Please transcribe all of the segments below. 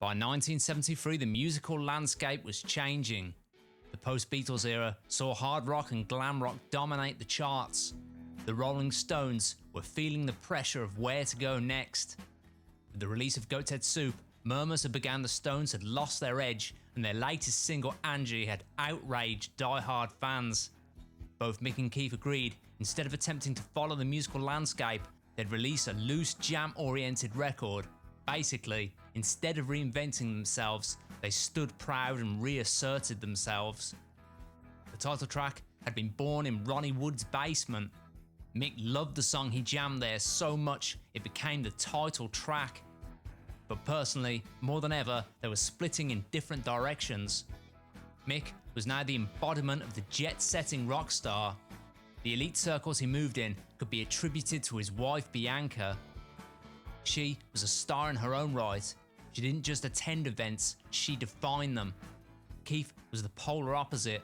By 1973, the musical landscape was changing. The post-Beatles era saw hard rock and glam rock dominate the charts. The Rolling Stones were feeling the pressure of where to go next. With the release of Goat's Head Soup, murmurs had begun the Stones had lost their edge, and their latest single, Angie, had outraged die-hard fans. Both Mick and Keith agreed, instead of attempting to follow the musical landscape, they'd release a loose, jam-oriented record. Basically, instead of reinventing themselves, they stood proud and reasserted themselves. The title track had been born in Ronnie Wood's basement. Mick loved the song he jammed there so much it became the title track. But personally, more than ever, they were splitting in different directions. Mick was now the embodiment of the jet-setting rock star. The elite circles he moved in could be attributed to his wife Bianca. She was a star in her own right. She didn't just attend events, she defined them. Keith was the polar opposite.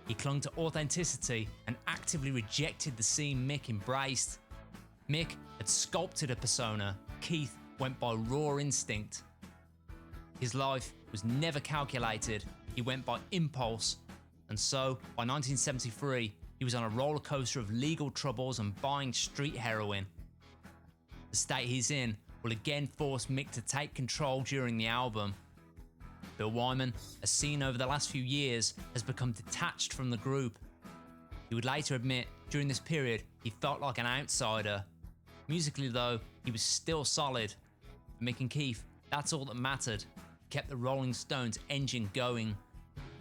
He clung to authenticity and actively rejected the scene Mick embraced. Mick had sculpted a persona. Keith went by raw instinct. His life was never calculated. He went by impulse. And so, by 1973, he was on a roller coaster of legal troubles and buying street heroin. The state he's in will again force Mick to take control during the album. Bill Wyman, as seen over the last few years, has become detached from the group. He would later admit, during this period, he felt like an outsider. Musically though, he was still solid. For Mick and Keith, that's all that mattered. He kept the Rolling Stones engine going.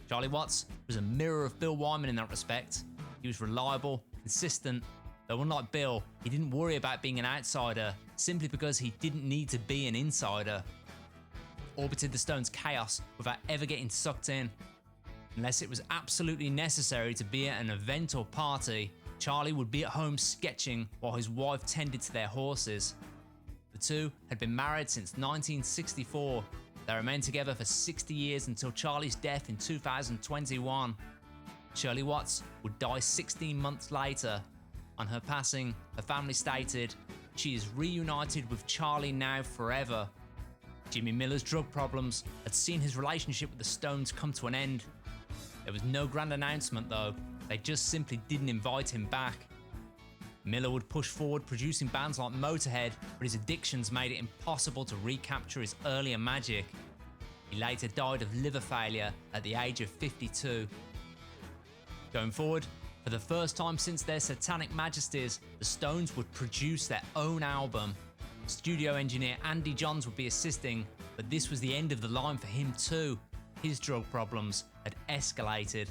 Charlie Watts was a mirror of Bill Wyman in that respect. He was reliable, consistent, though unlike Bill, he didn't worry about being an outsider simply because he didn't need to be an insider. He orbited the Stones' chaos without ever getting sucked in. Unless it was absolutely necessary to be at an event or party, Charlie would be at home sketching while his wife tended to their horses. The two had been married since 1964. They remained together for 60 years until Charlie's death in 2021. Shirley Watts would die 16 months later. On her passing, her family stated, "She is reunited with Charlie now forever." Jimmy Miller's drug problems had seen his relationship with the Stones come to an end. There was no grand announcement though, they just simply didn't invite him back. Miller would push forward producing bands like Motorhead, but his addictions made it impossible to recapture his earlier magic. He later died of liver failure at the age of 52. Going forward, for the first time since their Satanic Majesties, the Stones would produce their own album. Studio engineer Andy Johns would be assisting, but this was the end of the line for him too. His drug problems had escalated.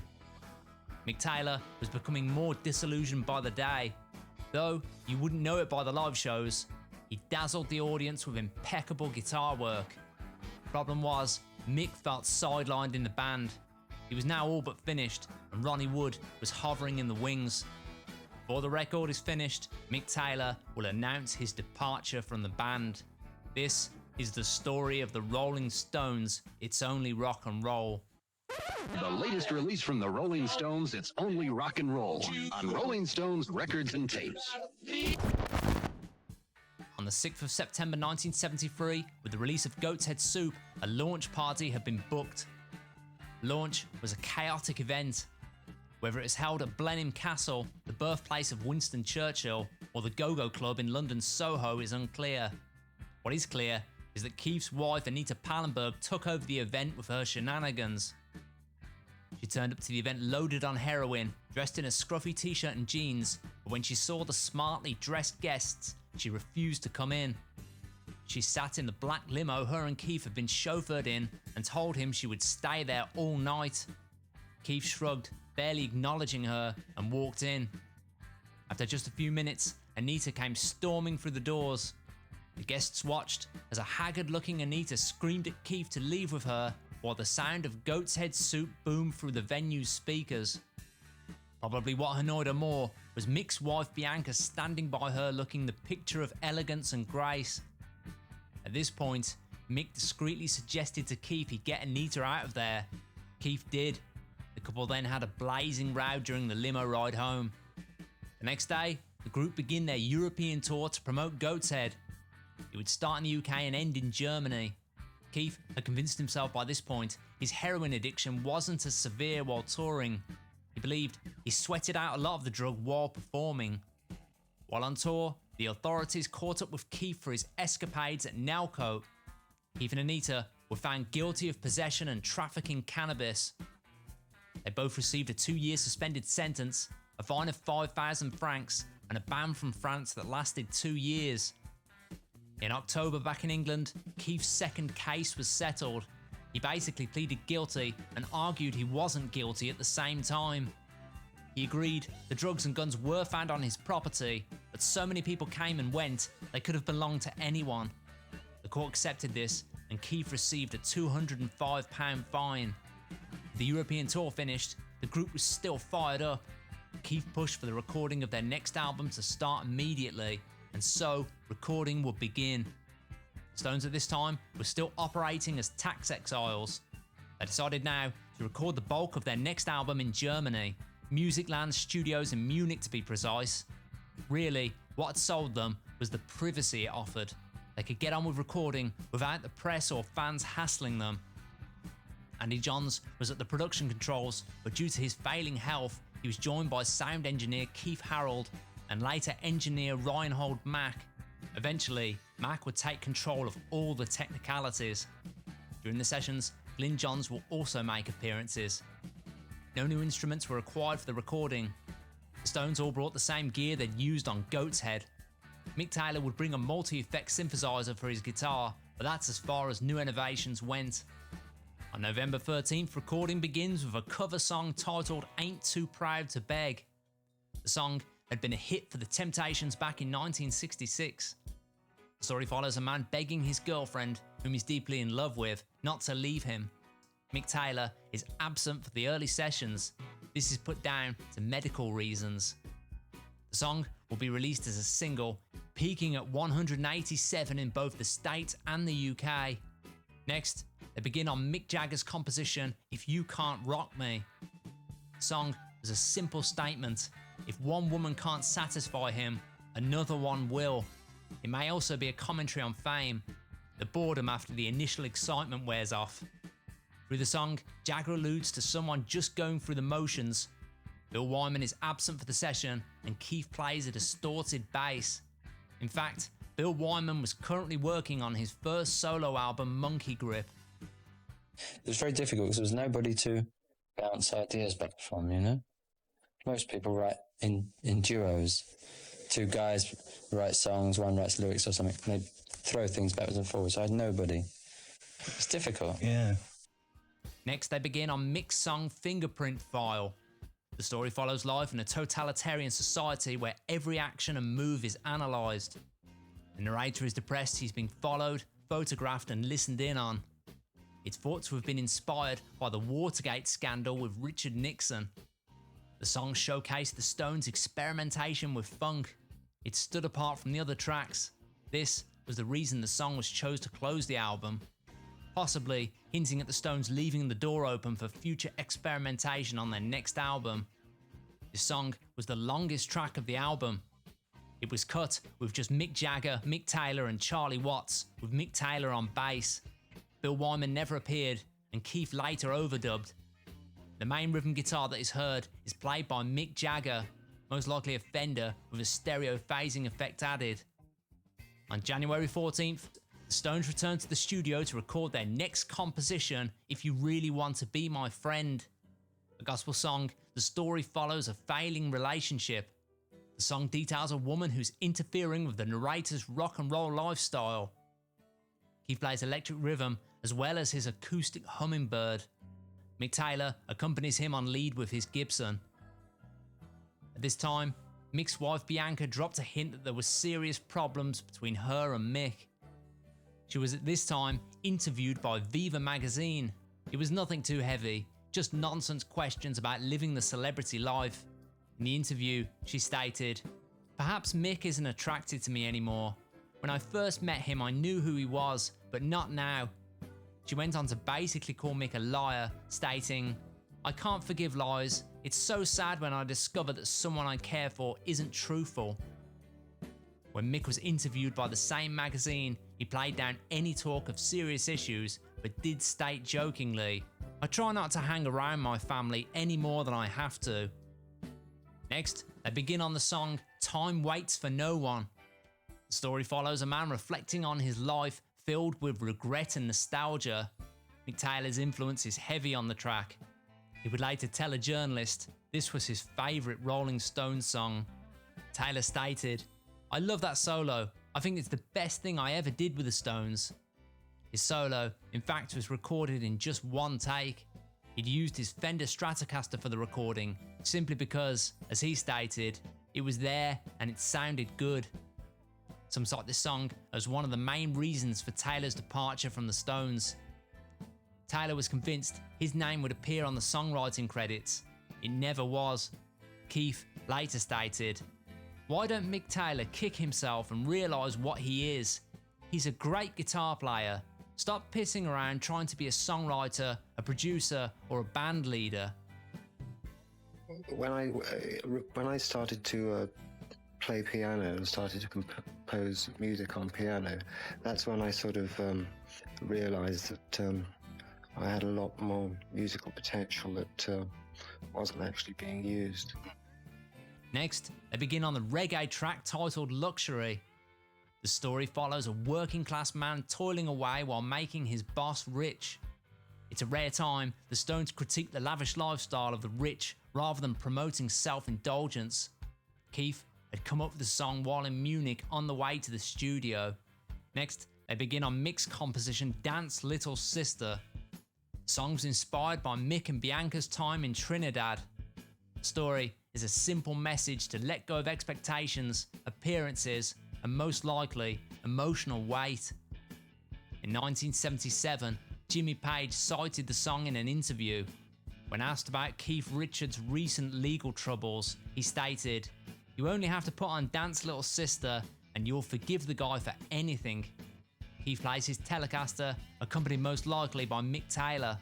Mick Taylor was becoming more disillusioned by the day. Though you wouldn't know it by the live shows, he dazzled the audience with impeccable guitar work. Problem was, Mick felt sidelined in the band. He was now all but finished, and Ronnie Wood was hovering in the wings. Before the record is finished, Mick Taylor will announce his departure from the band. This is the story of the Rolling Stones, It's Only Rock and Roll. The latest release from the Rolling Stones, It's Only Rock and Roll, on Rolling Stones Records and Tapes. On the 6th of September 1973, with the release of Goat's Head Soup, a launch party had been booked. Launch was a chaotic event. Whether it was held at Blenheim Castle, the birthplace of Winston Churchill, or the Go-Go Club in London's Soho is unclear. What is clear is that Keith's wife Anita Pallenberg took over the event with her shenanigans. She turned up to the event loaded on heroin, dressed in a scruffy t-shirt and jeans, but when she saw the smartly dressed guests, she refused to come in. She sat in the black limo her and Keith had been chauffeured in and told him she would stay there all night. Keith shrugged, barely acknowledging her, and walked in. After just a few minutes, Anita came storming through the doors. The guests watched as a haggard-looking Anita screamed at Keith to leave with her, while the sound of Goat's Head Soup boomed through the venue's speakers. Probably what annoyed her more was Mick's wife Bianca standing by her looking the picture of elegance and grace. At this point, Mick discreetly suggested to Keith he get Anita out of there. Keith did. The couple then had a blazing row during the limo ride home. The next day, the group began their European tour to promote Goat's Head. It would start in the UK and end in Germany. Keith had convinced himself by this point his heroin addiction wasn't as severe while touring. He believed he sweated out a lot of the drug while performing. While on tour, the authorities caught up with Keith for his escapades at Nellcote. Keith and Anita were found guilty of possession and trafficking cannabis. They both received a 2-year suspended sentence, a fine of 5,000 francs, and a ban from France that lasted 2 years. In October back in England, Keith's second case was settled. He basically pleaded guilty and argued he wasn't guilty at the same time. He agreed the drugs and guns were found on his property, but so many people came and went they could have belonged to anyone. The court accepted this and Keith received a £205 fine. The European tour finished, the group was still fired up. Keith pushed for the recording of their next album to start immediately, and so recording would begin. Stones at this time were still operating as tax exiles. They decided now to record the bulk of their next album in Germany, Musicland Studios in Munich to be precise. Really, what had sold them was the privacy it offered. They could get on with recording without the press or fans hassling them. Andy Johns was at the production controls, but due to his failing health, he was joined by sound engineer Keith Harold and later engineer Reinhold Mack. Eventually, Mack would take control of all the technicalities. During the sessions, Glyn Johns will also make appearances. No new instruments were required for the recording. The Stones all brought the same gear they'd used on Goat's Head. Mick Taylor would bring a multi-effect synthesizer for his guitar, but that's as far as new innovations went. On November 13th, recording begins with a cover song titled Ain't Too Proud to Beg. The song had been a hit for the Temptations back in 1966. The story follows a man begging his girlfriend, whom he's deeply in love with, not to leave him. Mick Taylor is absent for the early sessions. This is put down to medical reasons. The song will be released as a single, peaking at 187 in both the States and the UK. Next, they begin on Mick Jagger's composition, If You Can't Rock Me. The song is a simple statement. If one woman can't satisfy him, another one will. It may also be a commentary on fame, the boredom after the initial excitement wears off. Through the song, Jagger alludes to someone just going through the motions. Bill Wyman is absent for the session and Keith plays a distorted bass. In fact, Bill Wyman was currently working on his first solo album, Monkey Grip. It was very difficult because there was nobody to bounce ideas back from, you know? Most people write in duos. Two guys write songs, one writes lyrics or something, and they throw things backwards and forwards. So I had nobody. It's difficult. Yeah. Next, they begin on Mick's song Fingerprint File. The story follows life in a totalitarian society where every action and move is analysed. The narrator is depressed he's being followed, photographed and listened in on. It's thought to have been inspired by the Watergate scandal with Richard Nixon. The song showcased the Stones' experimentation with funk. It stood apart from the other tracks. This was the reason the song was chosen to close the album, possibly hinting at the Stones leaving the door open for future experimentation on their next album. This song was the longest track of the album. It was cut with just Mick Jagger, Mick Taylor and Charlie Watts, with Mick Taylor on bass. Bill Wyman never appeared, and Keith later overdubbed. The main rhythm guitar that is heard is played by Mick Jagger, most likely a Fender with a stereo phasing effect added. On January 14th, the Stones returned to the studio to record their next composition, If You Really Want to Be My Friend. A gospel song, the story follows a failing relationship. The song details a woman who's interfering with the narrator's rock and roll lifestyle. Keith plays electric rhythm as well as his acoustic hummingbird. Mick Taylor accompanies him on lead with his Gibson. At this time, Mick's wife Bianca dropped a hint that there were serious problems between her and Mick. She was at this time interviewed by Viva magazine. It was nothing too heavy, just nonsense questions about living the celebrity life. In the interview, she stated, "Perhaps Mick isn't attracted to me anymore. When I first met him, I knew who he was, but not now." She went on to basically call Mick a liar, stating, "I can't forgive lies. It's so sad when I discover that someone I care for isn't truthful." When Mick was interviewed by the same magazine, he he played down any talk of serious issues, but did state jokingly, "I try not to hang around my family any more than I have to." Next, they begin on the song "Time Waits for No One." The story follows a man reflecting on his life filled with regret and nostalgia. Mick Taylor's influence is heavy on the track. He would later tell a journalist this was his favourite Rolling Stones song. Taylor stated, "I love that solo. I think it's the best thing I ever did with the Stones." His solo, in fact, was recorded in just one take. He'd used his Fender Stratocaster for the recording, simply because, as he stated, it was there and it sounded good. Some cite this song as one of the main reasons for Taylor's departure from the Stones. Taylor was convinced his name would appear on the songwriting credits. It never was. Keith later stated, "Why don't Mick Taylor kick himself and realise what he is? He's a great guitar player. Stop pissing around trying to be a songwriter, a producer, or a band leader." When I started to play piano and started to compose music on piano, that's when I sort of realised that I had a lot more musical potential that wasn't actually being used. Next, they begin on the reggae track titled "Luxury." The story follows a working class man toiling away while making his boss rich. It's a rare time the Stones critique the lavish lifestyle of the rich rather than promoting self-indulgence. Keith had come up with the song while in Munich on the way to the studio. Next, they begin on Mick's composition "Dance Little Sister." The song was inspired by Mick and Bianca's time in Trinidad. The story is a simple message to let go of expectations, appearances, and most likely, emotional weight. In 1977, Jimmy Page cited the song in an interview. When asked about Keith Richards' recent legal troubles, he stated, "You only have to put on Dance Little Sister and you'll forgive the guy for anything." Keith plays his Telecaster, accompanied most likely by Mick Taylor.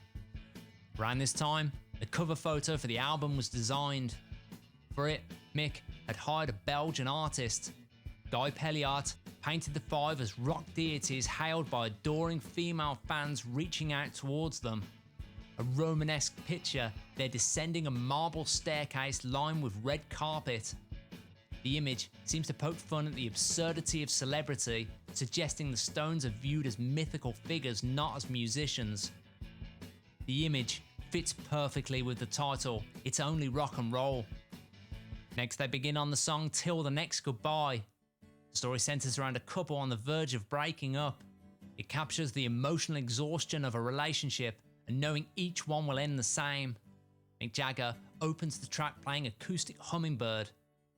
Around this time, the cover photo for the album was designed. For it, Mick had hired a Belgian artist. Guy Pelliart painted the five as rock deities hailed by adoring female fans reaching out towards them. A Romanesque picture, they're descending a marble staircase lined with red carpet. The image seems to poke fun at the absurdity of celebrity, suggesting the Stones are viewed as mythical figures, not as musicians. The image fits perfectly with the title, "It's Only Rock and Roll." Next, they begin on the song "Till the Next Goodbye." The story centres around a couple on the verge of breaking up. It captures the emotional exhaustion of a relationship and knowing each one will end the same. Mick Jagger opens the track playing acoustic Hummingbird.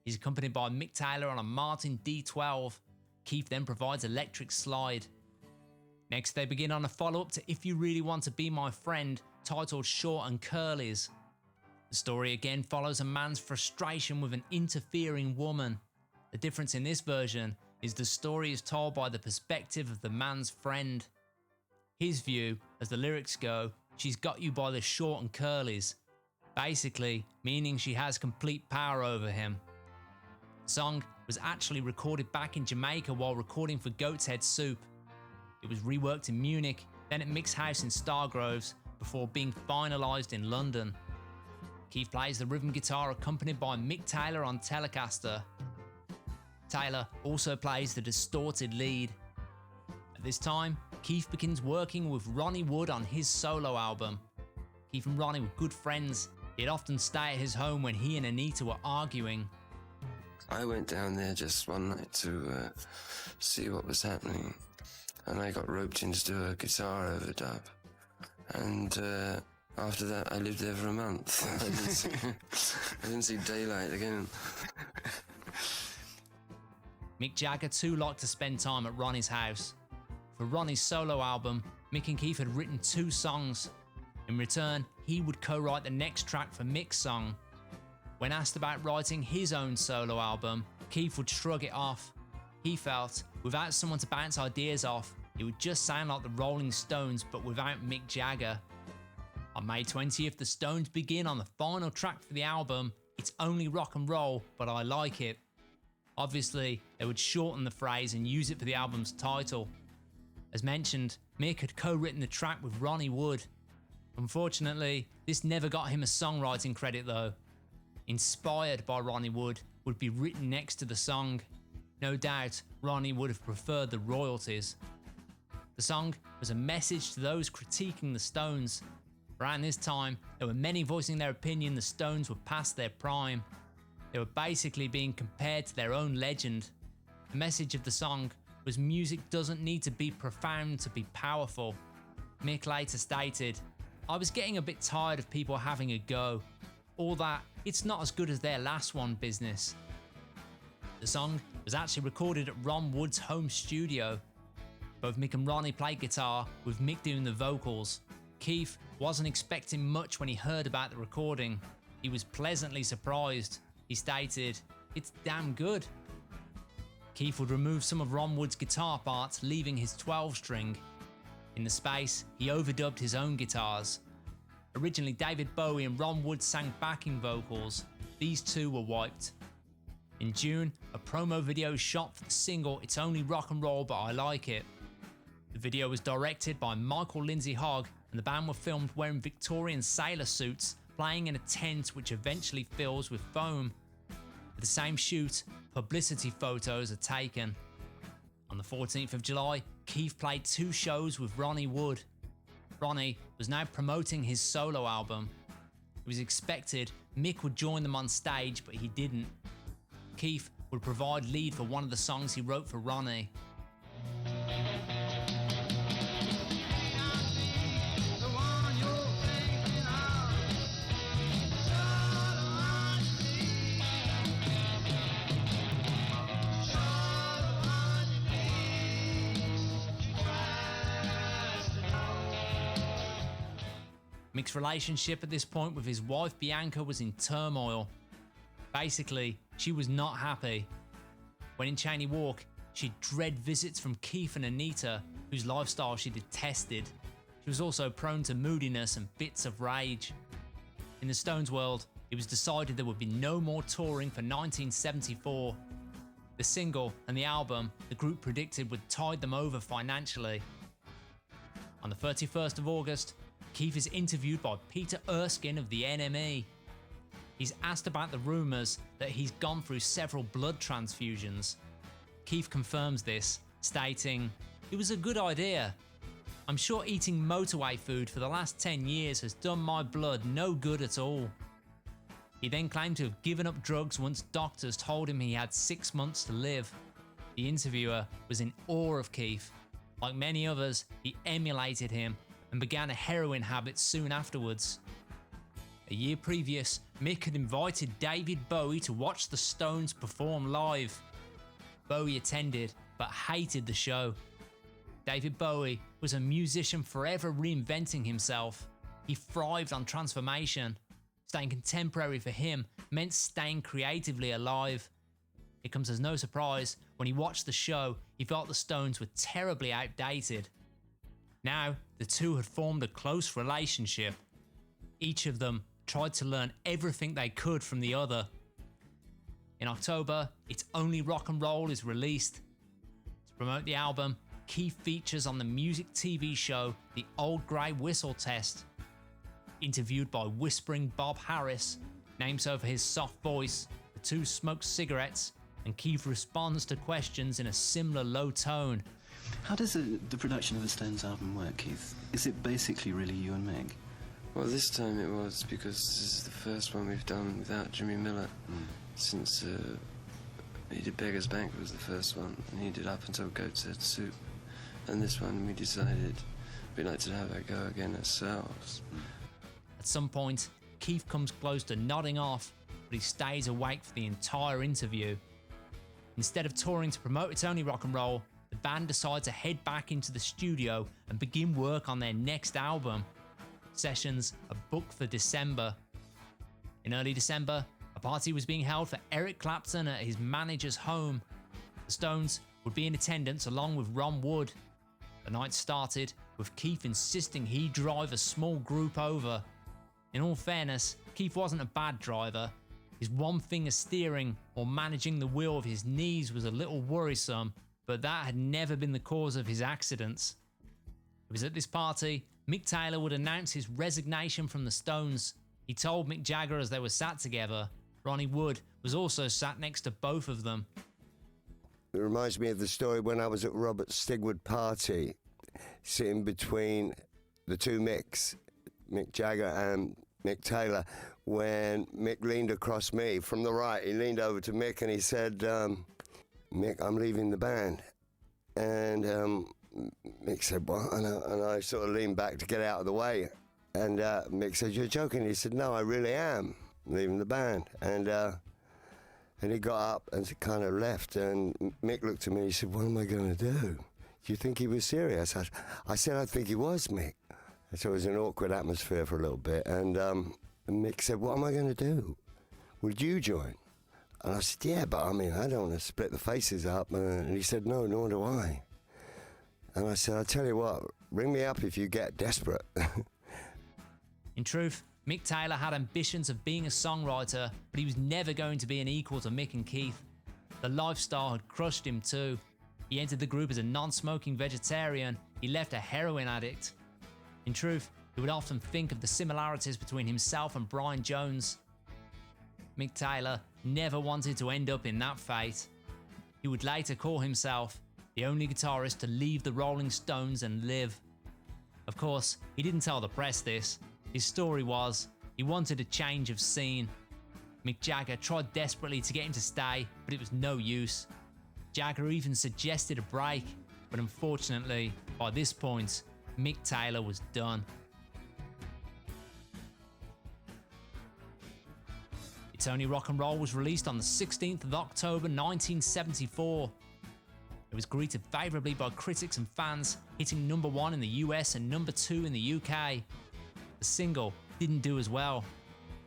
He's accompanied by Mick Taylor on a Martin D12. Keith then provides electric slide. Next, they begin on a follow-up to "If You Really Want to Be My Friend," titled "Short and Curlies." The story again follows a man's frustration with an interfering woman. The difference in this version is the story is told by the perspective of the man's friend. His view, as the lyrics go, "She's got you by the short and curlies," basically meaning she has complete power over him. The song was actually recorded back in Jamaica while recording for Goat's Head Soup. It was reworked in Munich, then at Mick's house in Stargroves, before being finalised in London. Keith plays the rhythm guitar accompanied by Mick Taylor on Telecaster. Taylor also plays the distorted lead. At this time, Keith begins working with Ronnie Wood on his solo album. Keith and Ronnie were good friends. He'd often stay at his home when he and Anita were arguing. I went down there just one night to see what was happening, and I got roped in to do a guitar overdub. And after that, I lived there for a month. I didn't see daylight again. Mick Jagger too liked to spend time at Ronnie's house. For Ronnie's solo album, Mick and Keith had written 2 songs. In return, he would co-write the next track for Mick's song. When asked about writing his own solo album, Keith would shrug it off. He felt, without someone to bounce ideas off, it would just sound like the Rolling Stones but without Mick Jagger. On May 20th, the Stones begin on the final track for the album, "It's Only Rock and Roll, but I Like It." Obviously, they would shorten the phrase and use it for the album's title. As mentioned, Mick had co-written the track with Ronnie Wood. Unfortunately, this never got him a songwriting credit though. Inspired by Ronnie Wood would be written next to the song. No doubt, Ronnie would have preferred the royalties. The song was a message to those critiquing the Stones. Around this time, there were many voicing their opinion the Stones were past their prime. They were basically being compared to their own legend. The message of the song was music doesn't need to be profound to be powerful. Mick later stated, "I was getting a bit tired of people having a go. All that, it's not as good as their last one business." The song was actually recorded at Ron Wood's home studio. Both Mick and Ronnie played guitar, with Mick doing the vocals. Keith wasn't expecting much when he heard about the recording. He was pleasantly surprised. He stated, "It's damn good." Keith would remove some of Ron Wood's guitar parts, leaving his 12-string. In the space, he overdubbed his own guitars. Originally, David Bowie and Ron Wood sang backing vocals. These two were wiped. In June, a promo video shot for the single It's Only Rock and Roll But I Like It. The video was directed by Michael Lindsay Hogg, and the band were filmed wearing Victorian sailor suits, playing in a tent which eventually fills with foam. For the same shoot, publicity photos are taken. On the 14th of July, Keith played 2 shows with Ronnie Wood. Ronnie was now promoting his solo album. It was expected Mick would join them on stage, but he didn't. Keith would provide lead for one of the songs he wrote for Ronnie. Mick's relationship at this point with his wife Bianca was in turmoil. Basically, she was not happy. When in Cheney Walk, she'd dread visits from Keith and Anita, whose lifestyle she detested. She was also prone to moodiness and fits of rage. In the Stones world, it was decided there would be no more touring for 1974. The single and the album the group predicted would tide them over financially. On the 31st of August, Keith is interviewed by Peter Erskine of the NME. He's asked about the rumours that he's gone through several blood transfusions. Keith confirms this, stating, "It was a good idea. I'm sure eating motorway food for the last 10 years has done my blood no good at all." He then claimed to have given up drugs once doctors told him he had 6 months to live. The interviewer was in awe of Keith. Like many others, he emulated him and began a heroin habit soon afterwards. A year previous, Mick had invited David Bowie to watch the Stones perform live. Bowie attended, but hated the show. David Bowie was a musician forever reinventing himself. He thrived on transformation. Staying contemporary for him meant staying creatively alive. It comes as no surprise when he watched the show, he felt the Stones were terribly outdated. Now, the two had formed a close relationship. Each of them tried to learn everything they could from the other. In October, It's Only Rock and Roll is released. To promote the album, Keith features on the music TV show The Old Grey Whistle Test. Interviewed by whispering Bob Harris, named so for his soft voice, the two smoke cigarettes, and Keith responds to questions in a similar low tone. How does the production of a Stones album work, Keith? Is it basically really you and Mick? Well, this time it was, because this is the first one we've done without Jimmy Miller. Since he did Beggar's Bank was the first one, and he did Up Until Goat's Head Soup. And this one we decided we'd like to have a go again ourselves. At some point, Keith comes close to nodding off, but he stays awake for the entire interview. Instead of touring to promote It's Only Rock and Roll, the band decide to head back into the studio and begin work on their next album. Sessions are booked for December. In early December, a party was being held for Eric Clapton at his manager's home. The Stones would be in attendance along with Ron Wood. The night started with Keith insisting he drive a small group over. In all fairness, Keith wasn't a bad driver. His one-finger steering or managing the wheel of his knees was a little worrisome, but that had never been the cause of his accidents. It was at this party Mick Taylor would announce his resignation from the Stones. He told Mick Jagger as they were sat together. Ronnie Wood was also sat next to both of them. It reminds me of the story when I was at Robert Stigwood party, sitting between the two Micks, Mick Jagger and Mick Taylor, when Mick leaned across me from the right. He leaned over to Mick and he said, Mick, I'm leaving the band. And Mick said, what? And I sort of leaned back to get out of the way. And Mick said, you're joking? He said, no, I really am leaving the band. And he got up and kind of left. And Mick looked at me and he said, what am I going to do? Do you think he was serious? I said, I think he was, Mick. And so it was an awkward atmosphere for a little bit. And Mick said, what am I going to do? Would you join? And I said, yeah, but I mean, I don't want to split the faces up. And he said, no, nor do I. And I said, I'll tell you what, ring me up if you get desperate. In truth, Mick Taylor had ambitions of being a songwriter, but he was never going to be an equal to Mick and Keith. The lifestyle had crushed him too. He entered the group as a non-smoking vegetarian. He left a heroin addict. In truth, he would often think of the similarities between himself and Brian Jones. Mick Taylor never wanted to end up in that fate. He would later call himself the only guitarist to leave the Rolling Stones and live. Of course, he didn't tell the press this. His story was, he wanted a change of scene. Mick Jagger tried desperately to get him to stay, but it was no use. Jagger even suggested a break, but unfortunately, by this point, Mick Taylor was done. It's Only Rock and Roll was released on the 16th of October 1974. It was greeted favourably by critics and fans, hitting number 1 in the US and number 2 in the UK. The single didn't do as well.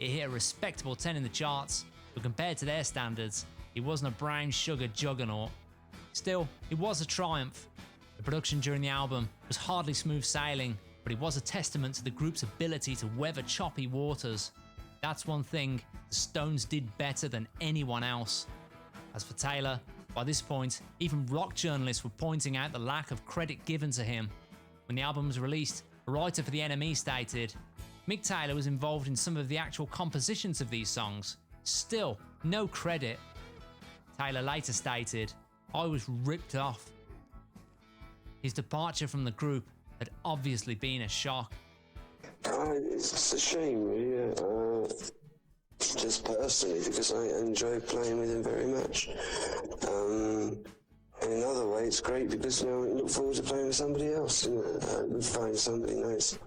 It hit a respectable 10 in the charts, but compared to their standards, it wasn't a brown sugar juggernaut. Still, it was a triumph. The production during the album was hardly smooth sailing, but it was a testament to the group's ability to weather choppy waters. That's one thing the Stones did better than anyone else. As for Taylor, by this point, even rock journalists were pointing out the lack of credit given to him. When the album was released, a writer for the NME stated, Mick Taylor was involved in some of the actual compositions of these songs. Still, no credit. Taylor later stated, I was ripped off. His departure from the group had obviously been a shock. It's a shame, really. Just personally, because I enjoy playing with him very much. In another way, it's great because I look forward to playing with somebody else and find somebody nice.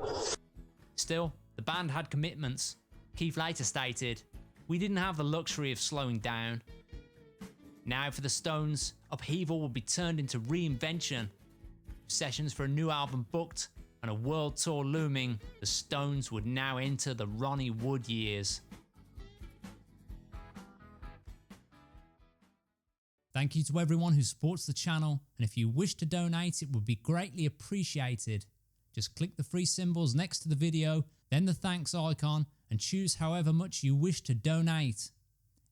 Still, the band had commitments. Keith later stated, we didn't have the luxury of slowing down. Now for the Stones, upheaval would be turned into reinvention. Sessions for a new album booked and a world tour looming, the Stones would now enter the Ronnie Wood years. Thank you to everyone who supports the channel, and if you wish to donate, it would be greatly appreciated. Just click the three symbols next to the video, then the thanks icon, and choose however much you wish to donate.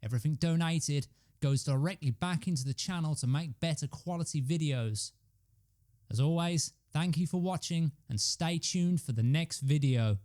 Everything donated goes directly back into the channel to make better quality videos. As always, thank you for watching and stay tuned for the next video.